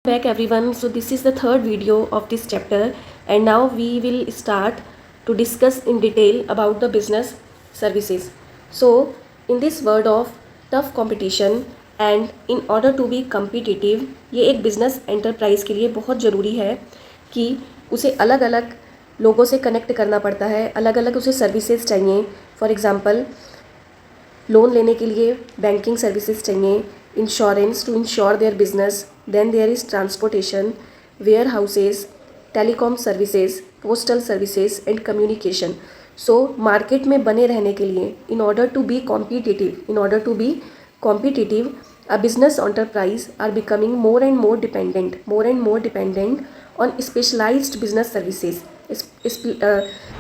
Back everyone, so this is the third video of this chapter and now we will start to discuss in detail about the business services. So in this world of tough competition and in order to be competitive, ये एक business enterprise के लिए बहुत ज़रूरी है कि उसे अलग अलग लोगों से कनेक्ट करना पड़ता है, अलग अलग उसे सर्विसेज चाहिए. फॉर एग्ज़ाम्पल लोन लेने के लिए बैंकिंग सर्विसेज चाहिए, insurance to insure their business, then there is transportation, warehouses, telecom services, postal services and communication. So market में बने रहने के लिए in order to be competitive a business enterprise are becoming more and more dependent on specialized business services.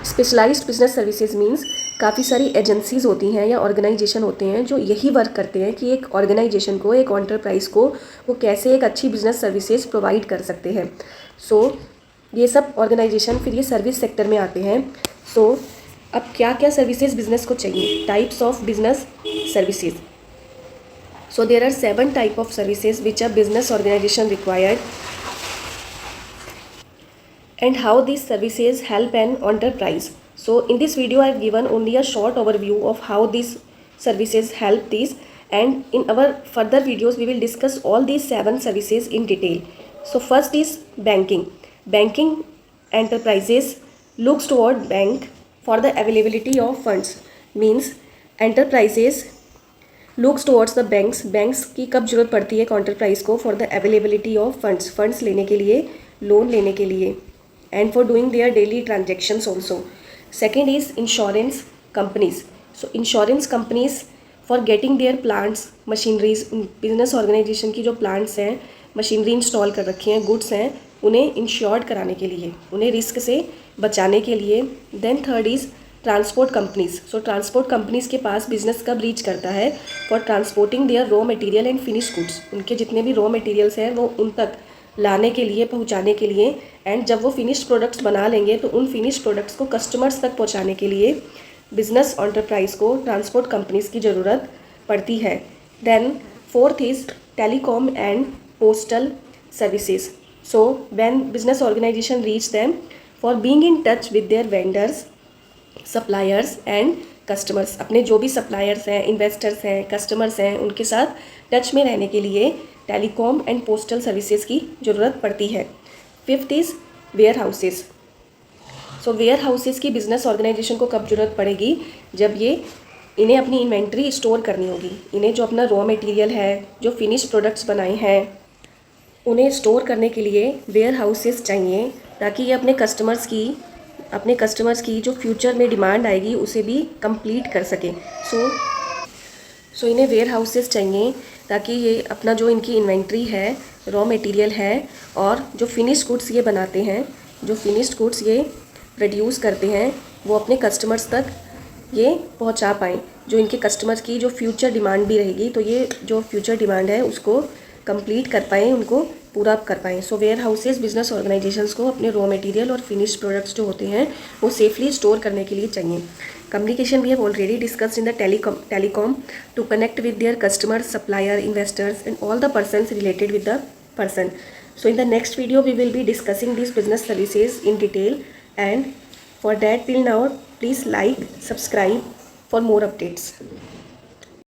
Specialised business services means काफ़ी सारी agencies होती हैं या ऑर्गेनाइजेशन होते हैं जो यही वर्क करते हैं कि एक ऑर्गेनाइजेशन को, एक एंटरप्राइज को वो कैसे एक अच्छी बिजनेस सर्विसेज प्रोवाइड कर सकते हैं. सो ये सब ऑर्गेनाइजेशन फिर ये सर्विस सेक्टर में आते हैं. सो अब क्या क्या सर्विसेज बिजनेस को चाहिए, types of business services. So there are 7 type of services which a business organization required and how these services help an enterprise. So in this video I have given only a short overview of how these services help these, and in our further videos we will discuss all these 7 services in detail. So first is banking. Banking enterprises looks toward bank for the availability of funds. Means enterprises looks towards the banks की कब जरूरत पड़ती है एक enterprise को, for the availability of funds लेने के लिए, लोन लेने के लिए, and for doing their daily transactions also. Second is insurance companies. So insurance companies for getting their plants, machineries. Business organisation की जो प्लांट्स हैं, मशीनरी इंस्टॉल कर रखी हैं, गुड्स हैं, उन्हें इंश्योर्ड कराने के लिए, उन्हें रिस्क से बचाने के लिए. Then third is transport companies. So transport companies के पास बिजनेस कब रीच करता है, for transporting their raw material and finish goods. उनके जितने भी रॉ मटेरियल्स हैं वो उन तक लाने के लिए, पहुंचाने के लिए, एंड जब वो फिनिश प्रोडक्ट्स बना लेंगे तो उन फिनिश प्रोडक्ट्स को कस्टमर्स तक पहुंचाने के लिए बिजनेस एंटरप्राइज को ट्रांसपोर्ट कंपनीज़ की ज़रूरत पड़ती है. Then fourth is telecom and postal services. So when business organisation reach them for being in touch with their vendors, suppliers and customers. अपने जो भी सप्लायर्स हैं, इन्वेस्टर्स हैं, कस्टमर्स हैं, उनके साथ टच में रहने के लिए टेलीकॉम एंड पोस्टल सर्विसेज की ज़रूरत पड़ती है. Fifth is warehouses. So warehouses की बिजनेस ऑर्गेनाइजेशन को कब ज़रूरत पड़ेगी, जब ये इन्हें अपनी इन्वेंट्री स्टोर करनी होगी. इन्हें जो अपना रॉ मटेरियल है, जो फिनिश प्रोडक्ट्स बनाए हैं, उन्हें स्टोर करने के लिए वेयर हाउसेस चाहिए ताकि ये अपने कस्टमर्स की जो फ्यूचर में डिमांड आएगी उसे भी कंप्लीट कर सके. सो इन्हें वेयर हाउसेस चाहिए ताकि ये अपना जो इनकी इन्वेंट्री है, रॉ मटेरियल है, और जो फिनिश गुड्स ये बनाते हैं, जो फिनिश्ड गुड्स ये प्रोड्यूस करते हैं, वो अपने कस्टमर्स तक ये पहुंचा पाएँ. जो इनके कस्टमर्स की जो फ्यूचर डिमांड भी रहेगी तो ये जो फ्यूचर डिमांड है उसको कंप्लीट कर पाएँ, उनको पूरा कर पाएँ. So warehouses business organisations को अपने रॉ मटेरियल और फिनिश्ड प्रोडक्ट्स जो होते हैं वो सेफली स्टोर करने के लिए चाहिए. Communication we have already discussed in the telecom to connect with their customers, supplier, investors and all the persons related with the person. So in the next video we will be discussing these business services in detail, and for that till now please like, subscribe for more updates.